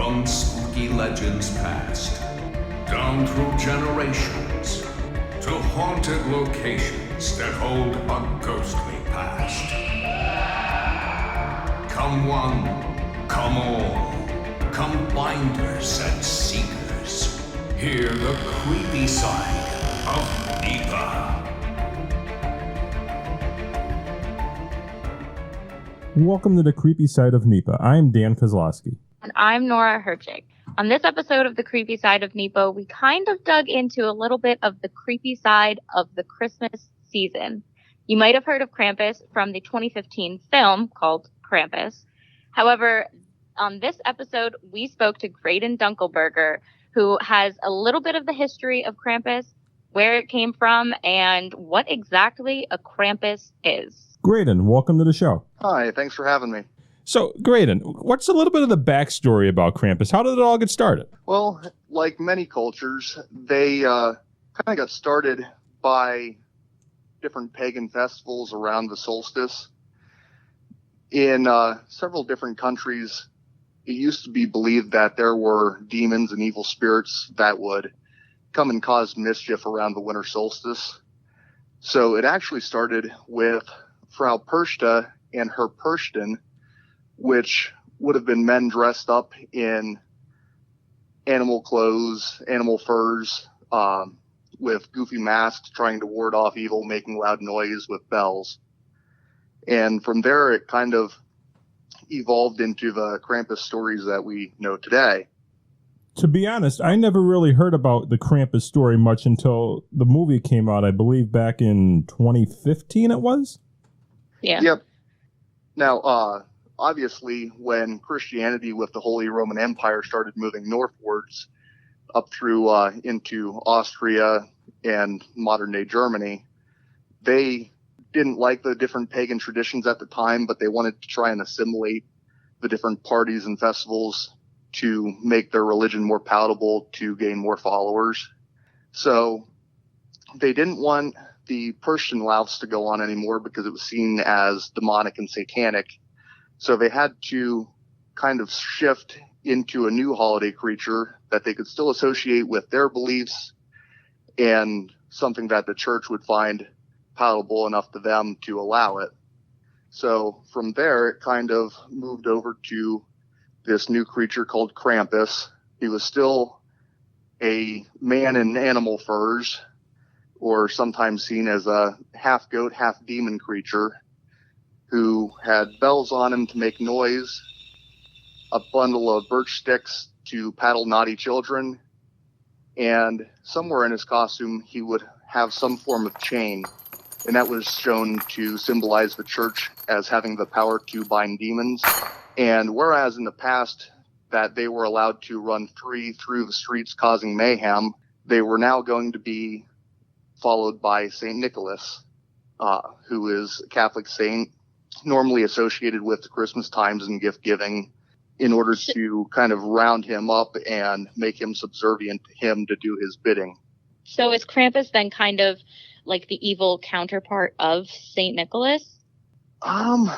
From spooky legends past, down through generations, to haunted locations that hold a ghostly past. Come one, come all, come finders and seekers. Hear the creepy side of NEPA. Welcome to the Creepy Side of NEPA. I'm Dan Kosloski. And I'm Nora Herchik. On this episode of the Creepy Side of NEPA, we kind of dug into a little bit of the creepy side of the Christmas season. You might have heard of Krampus from the 2015 film called Krampus. However, on this episode, we spoke to Graydon Dunkelberger, who has a little bit of the history of Krampus, where it came from, and what exactly a Krampus is. Graydon, welcome to the show. Hi, thanks for having me. So, Graydon, what's a little bit of the backstory about Krampus? How did it all get started? Well, like many cultures, they kind of got started by different pagan festivals around the solstice. In several different countries, it used to be believed that there were demons and evil spirits that would come and cause mischief around the winter solstice. So it actually started with Frau Perchta and her Perchten, which would have been men dressed up in animal clothes, animal furs, with goofy masks trying to ward off evil, making loud noise with bells. And from there, it kind of evolved into the Krampus stories that we know today. To be honest, I never really heard about the Krampus story much until the movie came out, I believe back in 2015 it was? Yeah. Yep. Now, obviously, when Christianity with the Holy Roman Empire started moving northwards up through into Austria and modern-day Germany, they didn't like the different pagan traditions at the time, but they wanted to try and assimilate the different parties and festivals to make their religion more palatable to gain more followers. So they didn't want the Persian louts to go on anymore because it was seen as demonic and satanic. So they had to kind of shift into a new holiday creature that they could still associate with their beliefs and something that the church would find palatable enough to them to allow it. So from there, it kind of moved over to this new creature called Krampus. He was still a man in animal furs, or sometimes seen as a half goat, half demon creature who had bells on him to make noise, a bundle of birch sticks to paddle naughty children, and somewhere in his costume he would have some form of chain, and that was shown to symbolize the church as having the power to bind demons. And whereas in the past that they were allowed to run free through the streets causing mayhem, they were now going to be followed by St. Nicholas, who is a Catholic saint, normally associated with the Christmas times and gift giving, in order to kind of round him up and make him subservient to him to do his bidding. So is Krampus then kind of like the evil counterpart of St. Nicholas? I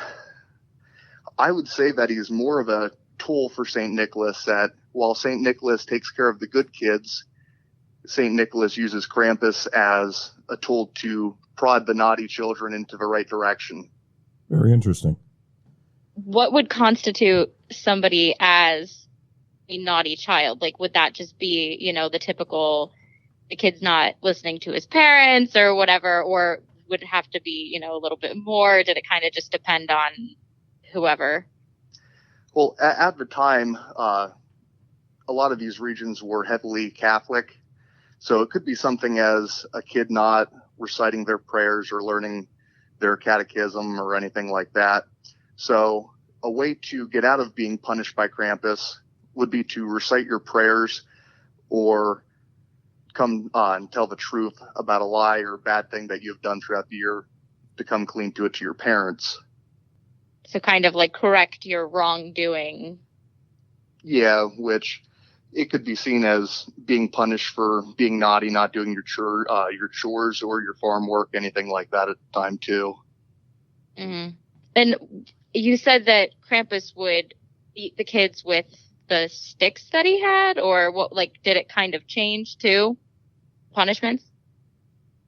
would say that he's more of a tool for St. Nicholas, that while St. Nicholas takes care of the good kids, St. Nicholas uses Krampus as a tool to prod the naughty children into the right direction. Very interesting. What would constitute somebody as a naughty child? Like, would that just be, the typical, the kid's not listening to his parents or whatever, or would it have to be, a little bit more? Did it kind of just depend on whoever? Well, at the time, a lot of these regions were heavily Catholic. So it could be something as a kid not reciting their prayers or learning their catechism or anything like that. So a way to get out of being punished by Krampus would be to recite your prayers or come and tell the truth about a lie or a bad thing that you've done throughout the year, to come clean to it to your parents. So kind of like correct your wrongdoing. Yeah, which it could be seen as being punished for being naughty, not doing your chores or your farm work, anything like that at the time too. Mm-hmm. And you said that Krampus would beat the kids with the sticks that he had, or what? Like, did it kind of change too? Punishments?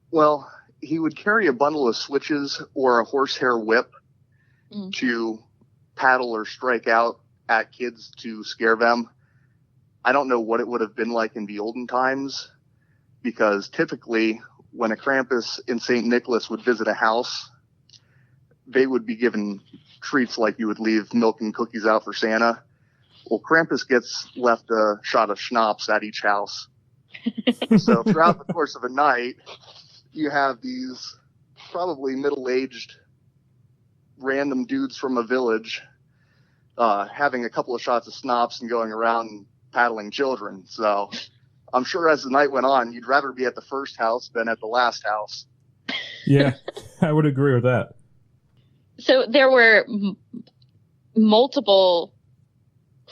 Well, he would carry a bundle of switches or a horsehair whip to paddle or strike out at kids to scare them. I don't know what it would have been like in the olden times, because typically when a Krampus and St. Nicholas would visit a house, they would be given treats like you would leave milk and cookies out for Santa. Well, Krampus gets left a shot of schnapps at each house. So throughout the course of a night, you have these probably middle-aged random dudes from a village having a couple of shots of schnapps and going around and paddling children. So I'm sure as the night went on, you'd rather be at the first house than at the last house. Yeah, I would agree with that. So there were multiple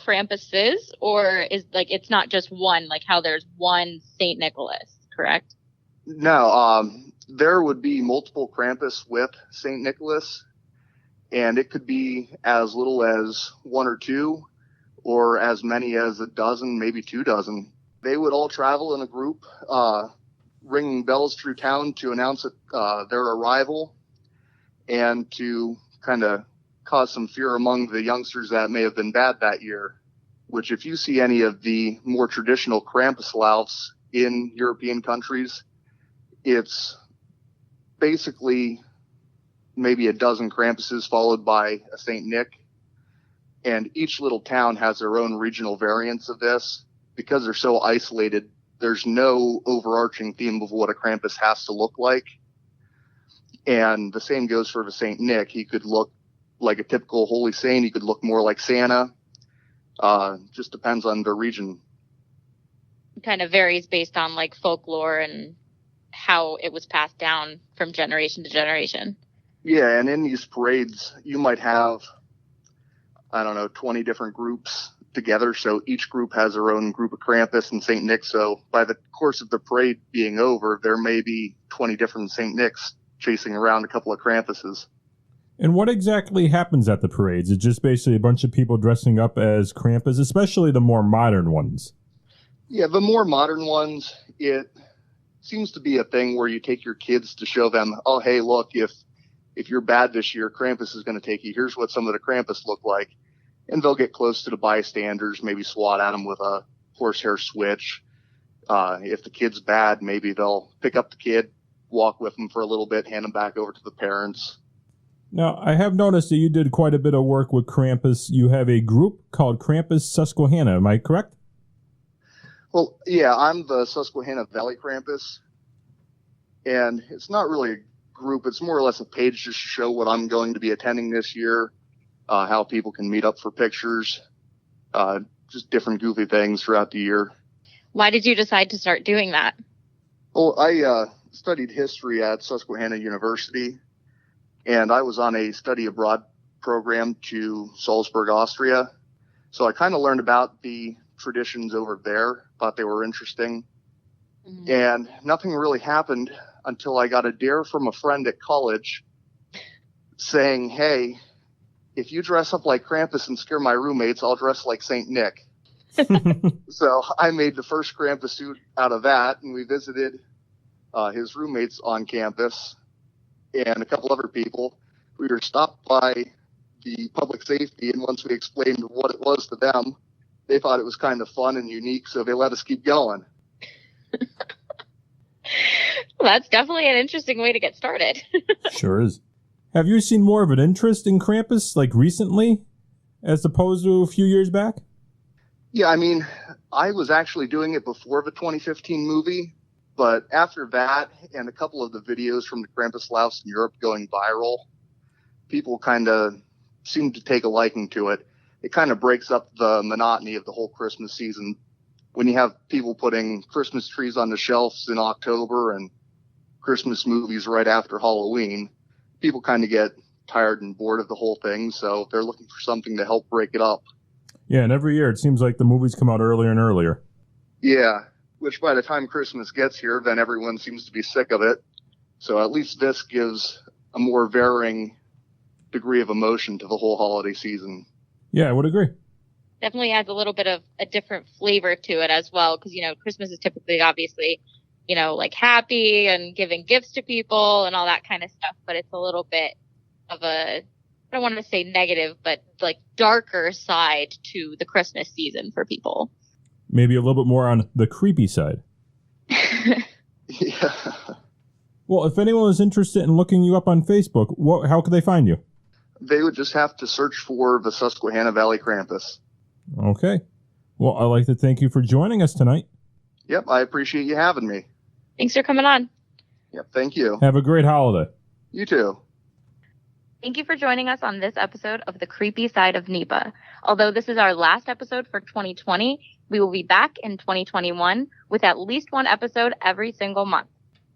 Krampuses, or is like it's not just one, like how there's one St. Nicholas, correct? No, there would be multiple Krampus with St. Nicholas, and it could be as little as one or two, or as many as a dozen, maybe 2 dozen. They would all travel in a group, ringing bells through town to announce their arrival and to kind of cause some fear among the youngsters that may have been bad that year, which if you see any of the more traditional Krampuslaufs in European countries, it's basically maybe a dozen Krampuses followed by a St. Nick. And each little town has their own regional variants of this. Because they're so isolated, there's no overarching theme of what a Krampus has to look like. And the same goes for the St. Nick. He could look like a typical holy saint. He could look more like Santa. Just depends on the region. It kind of varies based on like folklore and how it was passed down from generation to generation. Yeah, and in these parades, you might have, 20 different groups together. So each group has their own group of Krampus and St. Nick. So by the course of the parade being over, there may be 20 different St. Nicks chasing around a couple of Krampuses. And what exactly happens at the parades? It's just basically a bunch of people dressing up as Krampus, especially the more modern ones. Yeah, the more modern ones, it seems to be a thing where you take your kids to show them, oh, hey, look, if you're bad this year, Krampus is going to take you. Here's what some of the Krampus look like. And they'll get close to the bystanders, maybe swat at them with a horsehair switch. If the kid's bad, maybe they'll pick up the kid, walk with them for a little bit, hand them back over to the parents. Now, I have noticed that you did quite a bit of work with Krampus. You have a group called Krampus Susquehanna. Am I correct? Well, yeah, I'm the Susquehanna Valley Krampus. And it's not really a group. It's more or less a page just to show what I'm going to be attending this year, how people can meet up for pictures, just different goofy things throughout the year. Why did you decide to start doing that? Well, I studied history at Susquehanna University, and I was on a study abroad program to Salzburg, Austria. So I kind of learned about the traditions over there, thought they were interesting. Mm-hmm. And nothing really happened until I got a dare from a friend at college saying, hey, if you dress up like Krampus and scare my roommates, I'll dress like St. Nick. So I made the first Krampus suit out of that, and we visited his roommates on campus and a couple other people. We were stopped by the public safety, and once we explained what it was to them, they thought it was kind of fun and unique, so they let us keep going. Well, that's definitely an interesting way to get started. Sure is. Have you seen more of an interest in Krampus, like recently, as opposed to a few years back? Yeah, I mean, I was actually doing it before the 2015 movie, but after that and a couple of the videos from the Krampuslaufs in Europe going viral, people kind of seem to take a liking to it. It kind of breaks up the monotony of the whole Christmas season. When you have people putting Christmas trees on the shelves in October and Christmas movies right after Halloween, people kind of get tired and bored of the whole thing, so they're looking for something to help break it up. Yeah, and every year it seems like the movies come out earlier and earlier. Yeah, which by the time Christmas gets here, then everyone seems to be sick of it. So at least this gives a more varying degree of emotion to the whole holiday season. Yeah, I would agree. definitely adds a little bit of a different flavor to it as well. Because, Christmas is typically, obviously, like happy and giving gifts to people and all that kind of stuff. But it's a little bit of I don't want to say negative, but like darker side to the Christmas season for people. Maybe a little bit more on the creepy side. Yeah. Well, if anyone is interested in looking you up on Facebook, how could they find you? They would just have to search for the Susquehanna Valley Krampus. Okay. Well, I'd like to thank you for joining us tonight. Yep, I appreciate you having me. Thanks for coming on. Yep, thank you. Have a great holiday. You too. Thank you for joining us on this episode of The Creepy Side of NEPA. Although this is our last episode for 2020, we will be back in 2021 with at least one episode every single month.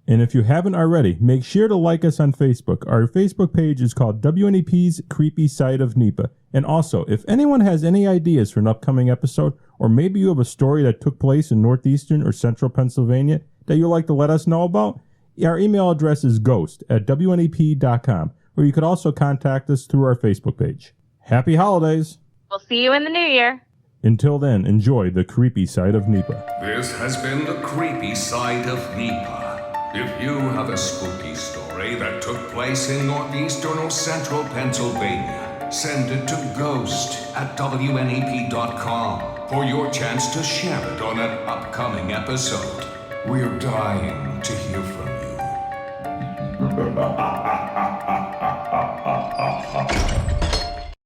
And if you haven't already, make sure to like us on Facebook. Our Facebook page is called WNEP's Creepy Side of NEPA. And also, if anyone has any ideas for an upcoming episode, or maybe you have a story that took place in northeastern or central Pennsylvania that you'd like to let us know about, our email address is ghost@WNEP.com, or you could also contact us through our Facebook page. Happy holidays! We'll see you in the new year. Until then, enjoy the creepy side of NEPA. This has been the Creepy Side of NEPA. If you have a spooky story that took place in northeastern or central Pennsylvania, send it to ghost@WNEP.com for your chance to share it on an upcoming episode. We're dying to hear from you.